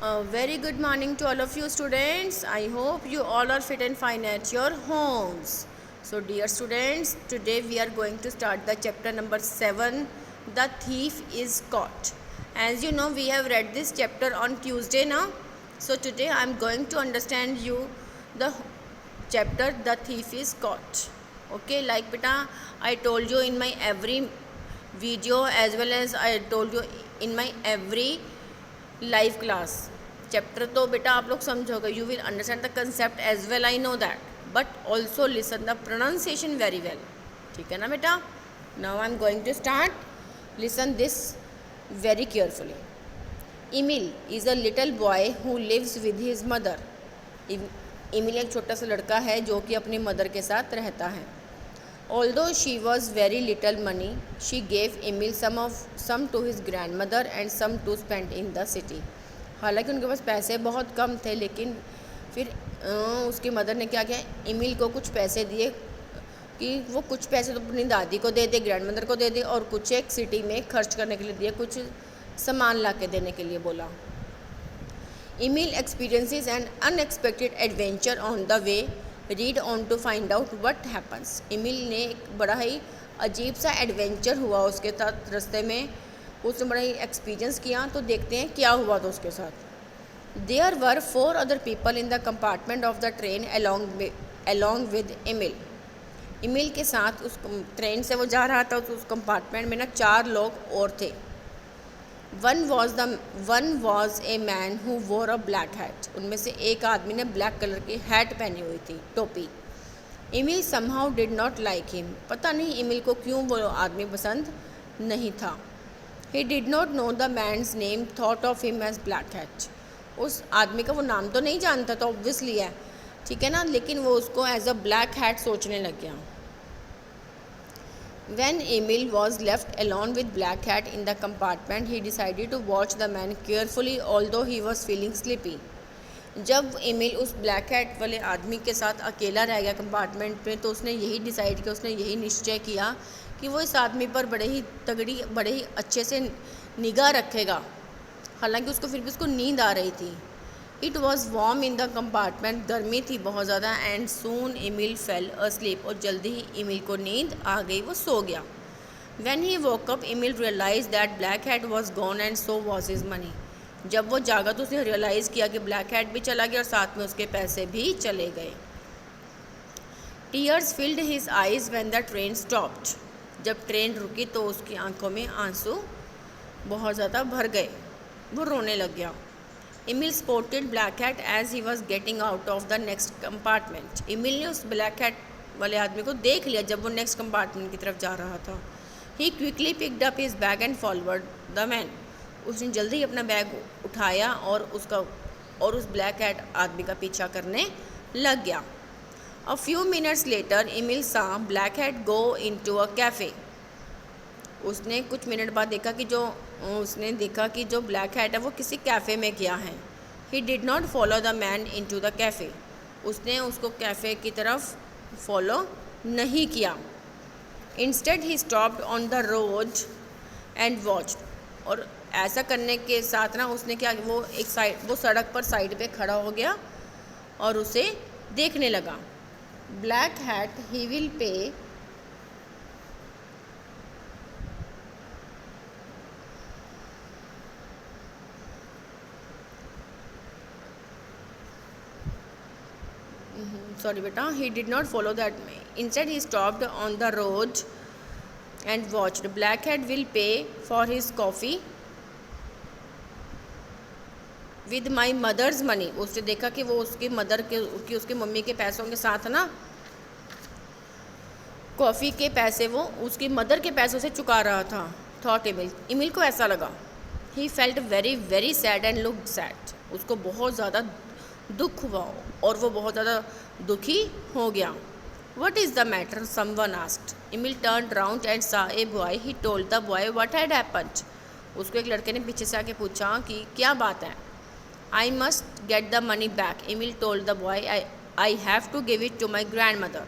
A very good morning to all of you students. I hope you all are fit and fine at your homes. So dear students, today we are going to start the chapter number 7, The Thief is Caught. As you know, we have read this chapter on Tuesday now. So today I am going to understand you the chapter The Thief is Caught. Okay, like beta, I told you in my every video as well as I told you in my every live class chapter तो बेटा आप लोग समझोगे. You will understand the concept as well. I know that, but also listen the pronunciation very well. ठीक है ना बेटा. Now I am going to start. Listen this very carefully. Emil is a little boy who lives with his mother. Emil एक छोटा सा लड़का है जो कि अपनी मदर के साथ रहता है. Although she was very little money, she gave Emil some to his grandmother and some to spend in the city. हालांकि उनके पास पैसे बहुत कम थे, लेकिन फिर उसकी मदर ने क्या किया, एमिल को कुछ पैसे दिए कि वो कुछ पैसे तो अपनी दादी को दे दे, ग्रैंड मदर को दे दे, और कुछ एक सिटी में खर्च करने के लिए दिए, कुछ सामान ला के देने के लिए बोला. Emil experiences an unexpected adventure on the way. Read on to find out what happens. Emil ने एक बड़ा ही अजीब सा एडवेंचर हुआ उसके साथ रास्ते में. उसने बड़ा ही एक्सपीरियंस किया, तो देखते हैं क्या हुआ था उसके साथ. There were 4 other people in the compartment of the train along with Emil. Emil के साथ उस ट्रेन से वो जा रहा था, तो उस कंपार्टमेंट में ना 4 लोग और थे. One was a man who वोर अ ब्लैक हैट. उनमें से एक आदमी ने ब्लैक कलर की हैट पहनी हुई थी, टोपी. Emil somehow did not like him. पता नहीं एमिल को क्यों वो आदमी पसंद नहीं था. He did not know the man's name, thought of him as black hat. उस आदमी का वो नाम तो नहीं जानता, तो ऑब्वियसली है, ठीक है ना, लेकिन वो उसको एज अ ब्लैक हैट सोचने लग गया. When Emil was left alone with Black Hat in the compartment, he decided to watch the man carefully, although he was feeling sleepy. जब एमिल उस ब्लैक हैट वाले आदमी के साथ अकेला रह गया कंपार्टमेंट में, तो उसने यही डिसाइड किया, उसने यही निश्चय किया कि वो इस आदमी पर बड़े ही अच्छे से निगाह रखेगा. हालांकि उसको फिर भी उसको नींद आ रही थी. It was warm in the compartment. गर्मी थी बहुत ज़्यादा. And soon Emil fell asleep. और जल्दी ही एमिल को नींद आ गई, वो सो गया. When he woke up Emil realize that black hat was gone and so was his money. जब वो जागा तो उसने रियलाइज़ किया कि ब्लैक हैट भी चला गया और साथ में उसके पैसे भी चले गए. Tears field his eyes when the train stopped. जब ट्रेन रुकी तो उसकी आंखों में आंसू बहुत ज़्यादा भर गए, वो रोने लग गया. Emil spotted Black Hat as he was getting out of the next compartment. Emil ने उस ब्लैक हैट वाले आदमी को देख लिया जब वो नेक्स्ट कंपार्टमेंट की तरफ जा रहा था. He quickly picked up his bag and followed the man. उसने जल्दी ही अपना बैग उठाया और उस ब्लैक हैट आदमी का पीछा करने लग गया. A few minutes later, Emil saw Black Hat go into a cafe. उसने कुछ मिनट बाद देखा कि जो ब्लैक हैट है वो किसी कैफ़े में गया है. ही did not follow the man into the cafe. उसने उसको कैफ़े की तरफ फॉलो नहीं किया. Instead he stopped on the road and watched. और ऐसा करने के साथ ना उसने क्या, वो सड़क पर साइड पे खड़ा हो गया और उसे देखने लगा. Black hat he will pay. Sorry beta, he did not follow that. Instead he stopped on the road and watched. Black Hat will pay for his coffee with my mother's money. उसने देखा कि वो उसकी mummy के पैसों के साथ ना कॉफ़ी के पैसे वो उसकी मदर के पैसों से चुका रहा था. थॉट एमिल को ऐसा लगा. He felt very very sad and looked sad. उसको बहुत ज़्यादा दुख हुआ और वो बहुत ज़्यादा दुखी हो गया. What is the matter, someone asked. Emil turned round and saw a boy. He told the boy what had happened. उसको एक लड़के ने पीछे से आके पूछा कि क्या बात है. I must get the money back. Emil told the boy I have to give it to my grandmother.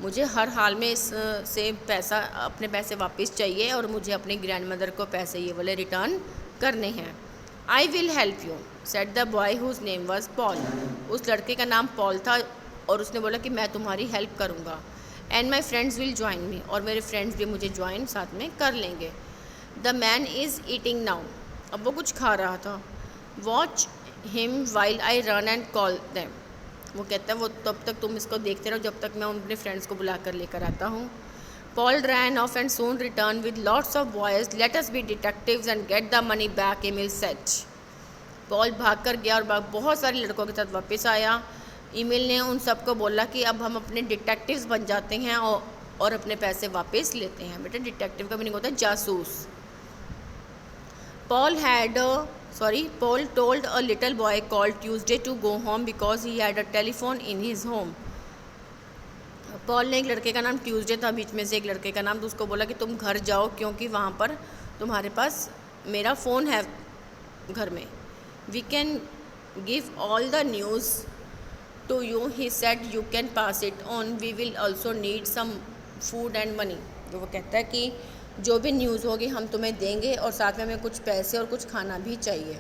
मुझे हर हाल में इससे अपने पैसे वापस चाहिए और मुझे अपनी ग्रैंड मदर को पैसे ये वाले रिटर्न करने हैं. I will help you said the boy whose name was Paul. उस लड़के का नाम पॉल था और उसने बोला कि मैं तुम्हारी हेल्प करूँगा। And my friends will join me, और मेरे फ्रेंड्स भी मुझे ज्वाइन साथ में कर लेंगे। The man is eating now, अब वो कुछ खा रहा था। Watch him while I run and call them, वो कहता है वो तब तक तुम इसको देखते रहो जब तक मैं अपने फ्रेंड्स को बुला कर लेकर आता हूँ। Paul ran off and soon return with lots of boys, let us be detectives and get the money back, Emil said. Paul भाग कर गया और बहुत सारे लड़कों के साथ वापस आया। ईमेल ने उन सबको बोला कि अब हम अपने डिटेक्टिव्स बन जाते हैं और अपने पैसे वापस लेते हैं। बेटा डिटेक्टिव का मीनिंग होता है जासूस। Paul told a little boy called Tuesday to go home because he had a telephone in his home. Paul ने एक लड़के का नाम ट्यूसडे था, बीच में से एक लड़के का नाम, तो उसको बोला कि तुम घर जाओ क्योंकि वहाँ पर तुम्हारे पास मेरा फ़ोन है घर में। We can give all the news to you, he said you can pass it on, we will also need some food and money. तो वो कहता है कि जो भी न्यूज़ होगी हम तुम्हें देंगे और साथ में हमें कुछ पैसे और कुछ खाना भी चाहिए।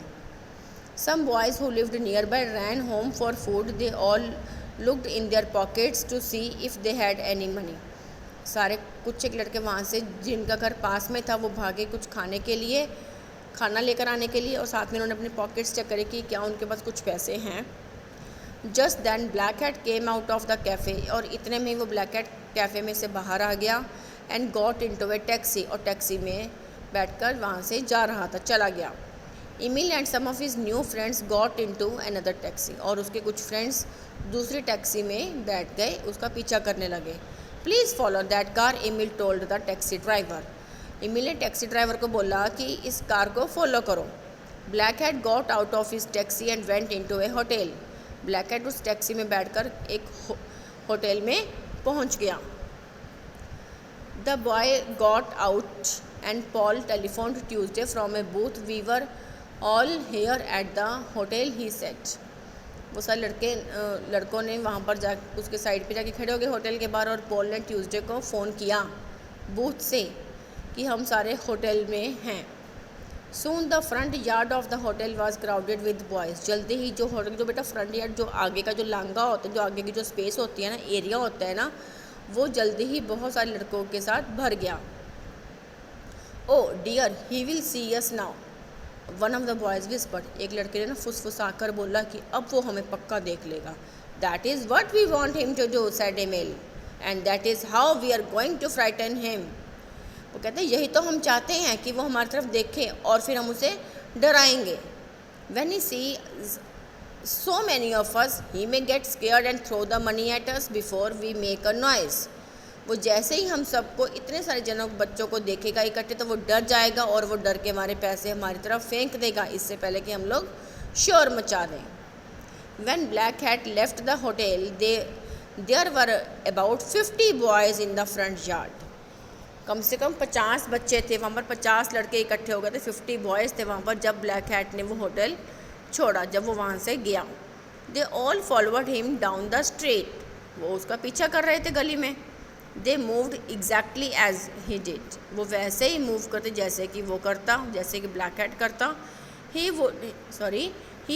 Some boys who lived nearby ran home for food, they all looked in their pockets to see if they had any money. सारे कुछ एक लड़के वहाँ से जिनका घर पास में था वो भागे कुछ खाने के लिए, खाना लेकर आने के लिए, और साथ में उन्होंने अपने पॉकेट्स चेक करे कि क्या उनके पास कुछ पैसे हैं। Just then black hat came out of the cafe, और इतने में ही वो ब्लैक हैट कैफ़े में से बाहर आ गया। And got into a taxi, और टैक्सी में बैठकर वहाँ से जा रहा था, चला गया। Emil and some of his new friends got into another taxi, और उसके कुछ फ्रेंड्स दूसरी टैक्सी में बैठ गए, उसका पीछा करने लगे। Please follow that car, Emil told the taxi driver. Emil ने टैक्सी ड्राइवर को बोला कि इस कार को फॉलो करो। Black hat got out of his taxi and went into A hotel. Black hat उस टैक्सी में बैठकर एक होटल में पहुँच गया। The boy got out and Paul telephoned Tuesday from a booth. We were all here at the hotel, he said. वो सारे लड़कों ने वहाँ पर जा उसके साइड पे जाके खड़े हो गए होटल के बाहर, और पॉल ने ट्यूसडे को फ़ोन किया बूथ से कि हम सारे होटल में हैं। Soon the front yard of the hotel was crowded with boys. जल्दी ही जो होटल जो बेटा फ्रंट यार्ड जो आगे का जो लांगा होता है, जो आगे की जो स्पेस होती है ना, एरिया होता है ना, वो जल्दी ही बहुत सारे लड़कों के साथ भर गया। Oh dear he will see us now, one of the boys whispered, एक लड़के ने ना फुसफुसा कर बोला कि अब वो हमें पक्का देख लेगा। That is what we want him to do, said Emil, and that is how we are going to frighten him. वो कहते हैं यही तो हम चाहते हैं कि वो हमारी तरफ देखे और फिर हम उसे डराएंगे। When he see so many of us, he may get scared and throw the money at us before we make a noise. वो जैसे ही हम सबको इतने सारे जनों बच्चों को देखेगा इकट्ठे, तो वो डर जाएगा और वो डर के हमारे पैसे हमारी तरफ फेंक देगा इससे पहले कि हम लोग शोर मचा दें। When Black Hat left the hotel, there were about 50 boys in the front yard. कम से कम 50 बच्चे थे वहाँ पर, 50 लड़के इकट्ठे हो गए थे, 50 बॉयज़ थे वहाँ पर जब ब्लैक हैट ने वो होटल छोड़ा, जब वो वहाँ से गया। They all followed him down the street, वो उसका पीछा कर रहे थे गली में। They moved exactly as he did, वो वैसे ही मूव करते जैसे कि वो करता, जैसे कि ब्लैक हैट करता। He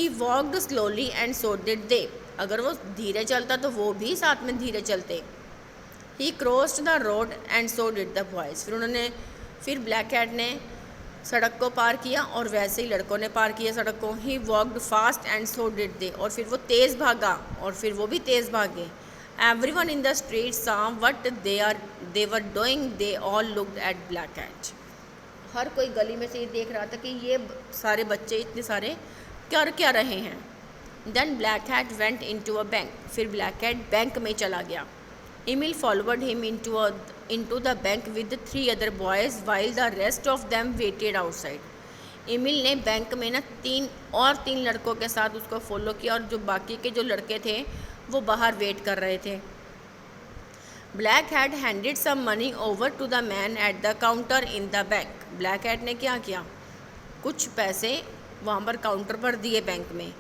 walked slowly and so did they, अगर वो धीरे चलता तो वो भी साथ में धीरे चलते। He crossed the road and so did the boys, फिर ब्लैक हैट ने सड़क को पार किया और वैसे ही लड़कों ने पार किया सड़क को। He walked fast and so did they, और फिर वो तेज़ भागा और फिर वो भी तेज़ भागे। Everyone in the street saw what they were doing, they all looked at black hat. हर कोई गली में से ये देख रहा था कि ये सारे बच्चे इतने सारे कर क्या रहे हैं। Then black hat went into a bank, फिर ब्लैक हैट बैंक में चला गया। Emil followed him into the bank with 3 other boys while the rest of them waited outside. Emil ने बैंक में ना 3 लड़कों के साथ उसको फॉलो किया, और जो बाकी के जो लड़के थे वो बाहर वेट कर रहे थे। Black hat handed some money over to the man at the counter in the bank. Black hat ने क्या किया, कुछ पैसे वहाँ पर काउंटर पर दिए बैंक में।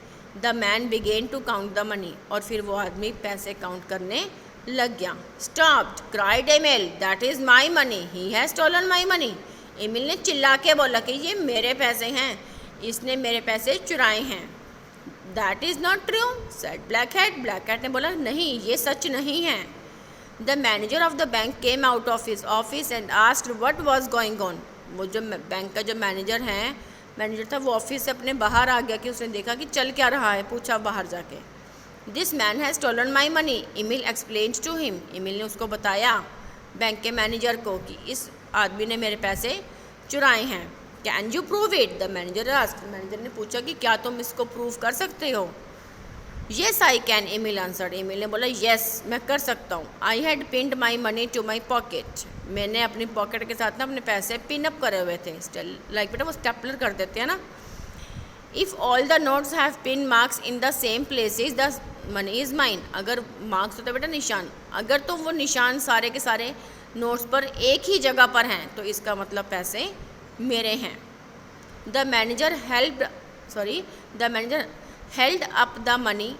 The man began to count the money, और फिर वो आदमी पैसे काउंट करने लग गया। Stopped cried Emil, that is my money, he has stolen my money. Emil ने चिल्ला के बोला कि ये मेरे पैसे हैं, इसने मेरे पैसे चुराए हैं। That is not true said black hat. Black hat ने बोला नहीं, ये सच नहीं है। The manager of the bank came out of his office and asked what was going on. वो जो बैंक का जो मैनेजर था वो ऑफिस से अपने बाहर आ गया कि उसने देखा कि चल क्या रहा है, पूछा बाहर जाके। This man has stolen my money, Emil explained to him. Emil ने उसको बताया बैंक के मैनेजर को कि इस आदमी ने मेरे पैसे चुराए हैं। Can you prove it? The manager asked. Manager ने पूछा कि क्या तुम इसको प्रूव कर सकते हो? Yes I can, Emil answered. Emil ने बोला येस, मैं कर सकता हूँ। I had pinned my money to my pocket. मैंने अपनी पॉकेट के साथ ना अपने पैसे पिन अप करे हुए थे। लाइक बेटा वो स्टेपलर कर देते हैं ना। If all the notes have pin marks in the same places the money is mine. अगर मार्क्स होते बेटा निशान, अगर तो वो निशान सारे के सारे नोट्स पर एक ही जगह पर हैं तो इसका मतलब पैसे मेरे हैं। The manager held up the money.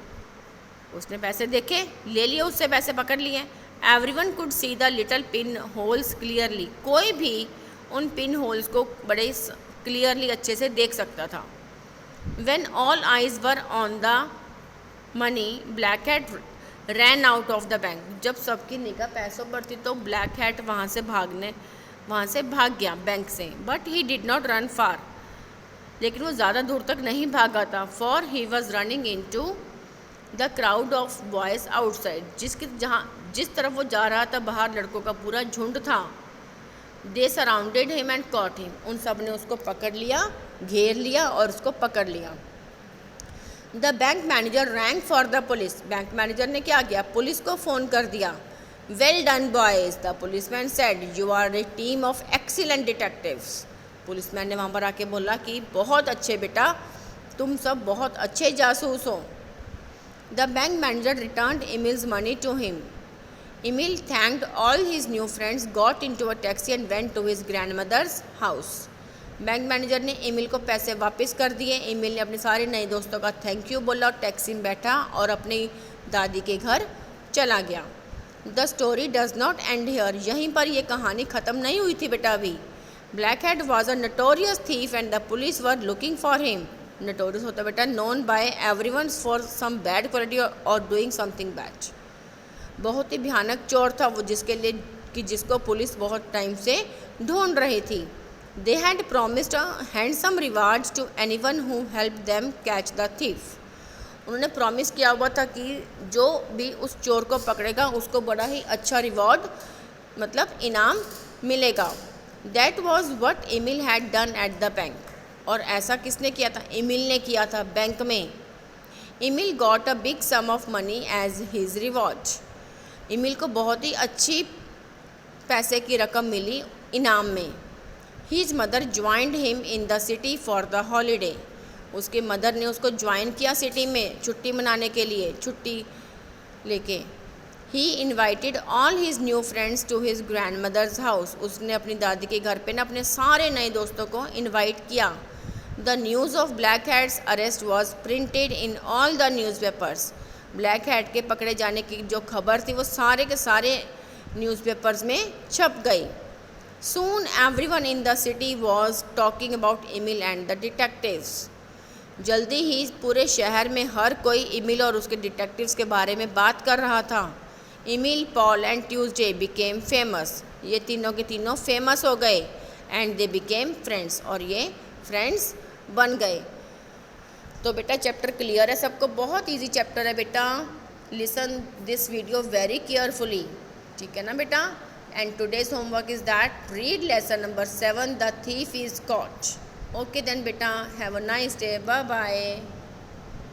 उसने पैसे देखे, ले लिए, उससे पैसे पकड़ लिए। Everyone could see the little pin holes clearly. कोई भी उन पिन होल्स को बड़े क्लियरली अच्छे से देख सकता था। When all eyes were on the money black hat ran out of the bank. जब सबकी निगाह पैसों पर थी तो ब्लैक हैट वहाँ से भाग गया बैंक से। But he did not run far, लेकिन वो ज़्यादा दूर तक नहीं भागा था। For he was running into the crowd of boys outside. जिस तरफ वो जा रहा था बाहर लड़कों का पूरा झुंड था। दे surrounded him and cot him. उन सब ने उसको पकड़ लिया, घेर लिया और उसको पकड़ लिया। The bank manager rang for the police. Bank manager ने क्या किया? पुलिस को फ़ोन कर दिया। Well done boys, the policeman said, you are a team of excellent detectives. Policeman ने वहाँ पर आके बोला कि बहुत अच्छे बेटा, तुम सब बहुत अच्छे जासूस हो। The bank manager returned Emil's money to him. Emil thanked all his new friends, got into a taxi and went to his grandmother's house. Bank manager ने एमिल को पैसे वापस कर दिए। एमिल ने अपने सारे नए दोस्तों का थैंक यू बोला, टैक्सी में बैठा और अपनी दादी के घर चला गया। The story does not and here. यहीं पर यह कहानी ख़त्म नहीं हुई थी बेटा अभी। Black hat was a notorious thief and the police were looking for him. Notorious होता बेटा known by everyone for some bad quality और डूइंग समथिंग बैड। बहुत ही भयानक चोर था वो, जिसको पुलिस बहुत टाइम से ढूंढ रही थी। They had promised handsome rewards to anyone who help them catch the thief. उन्होंने प्रॉमिस किया हुआ था कि जो भी उस चोर को पकड़ेगा उसको बड़ा ही अच्छा रिवॉर्ड मतलब इनाम मिलेगा। That was what Emil had done at the bank. और ऐसा किसने किया था? एमिल ने किया था बैंक में। Emil got a big sum of money as his reward. Emil को बहुत ही अच्छी पैसे की रकम मिली इनाम में। His mother joined him in the city for the holiday. उसके मदर ने उसको ज्वाइन किया सिटी में छुट्टी मनाने के लिए, छुट्टी लेके। He invited all his new friends to his grandmother's house. उसने अपनी दादी के घर पे ना अपने सारे नए दोस्तों को इन्वाइट किया। The news of black hats arrest was printed in all the newspapers. Black hat के पकड़े जाने की जो खबर थी वो सारे के सारे न्यूज़पेपर्स में छप गई। Soon everyone in the city was talking about Emil and the detectives. जल्दी ही पूरे शहर में हर कोई एमिल और उसके डिटेक्टिव्स के बारे में बात कर रहा था। Emil, Paul and Tuesday became famous. ये तीनों के तीनों फेमस हो गए। एंड दे बिकेम फ्रेंड्स, और ये फ्रेंड्स बन गए। तो बेटा चैप्टर क्लियर है सबको? बहुत इजी चैप्टर है बेटा। Listen this video very carefully, ठीक है ना बेटा? And today's homework is that read lesson number 7 the thief is caught. Okay then beta, have a nice day. Bye bye.